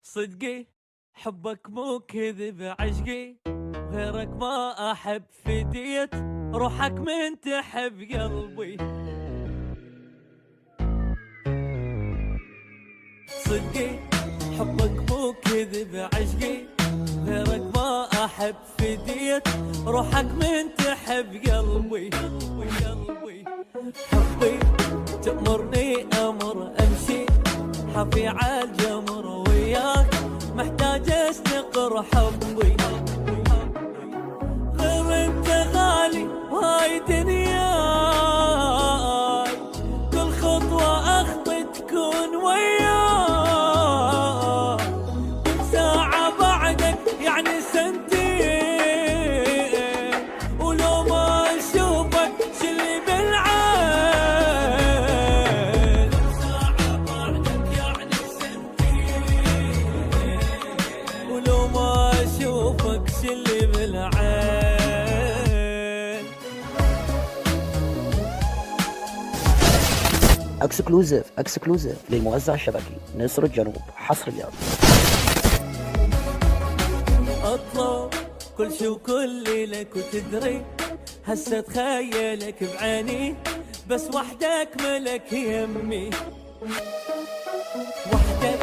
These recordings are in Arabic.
صدقي حبك مو كذب عشقي، غيرك ما أحب فديت روحك من تحب قلبي. صدقي حبك مو كذب عشقي، غيرك ما أحب فديت روحك من تحب قلبي. حبي تأمرني أمر أمشي حفي عالجمر وياك، محتاج استقر حبي. غير انت غالي وهاي دنياي، كل خطوة اخطي تكون وياك، كل ساعة بعدك يعني سنتين، ولو ما اشوفك شلي بالعين. كل ساعة بعدك يعني سنتين، ولو ما اشوفك شلي بالعين. اكسكلوزيف للموزع الشبكي نصر الجنوب حصريا. اطلب كل شي وكل لك وتدري، هسه اتخيلك بعيني بس وحدك ملك يمي. وحدك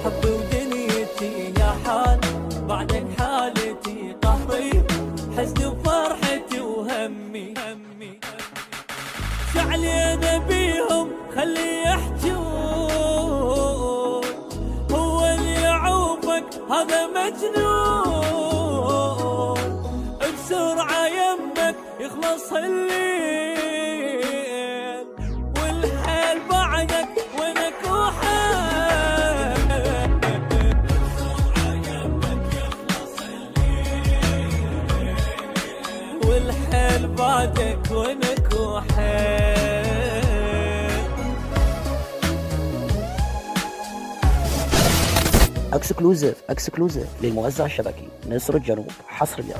حبي ودنيتي يا حال، بعدك حالتي قهري حزني وفرحتي وهمي. شعلينا بيهم خلي يحجون، هو اللي يعوفك هذا مجنون، بسرعة يمك يخلص الليل، والحيل بعدك وينك وحيل. بسرعة يمك يخلص الليل، والحيل بعدك وينك وحيل. اكسكلوزيف للموزع الشبكي نصر الجنوب حصريا.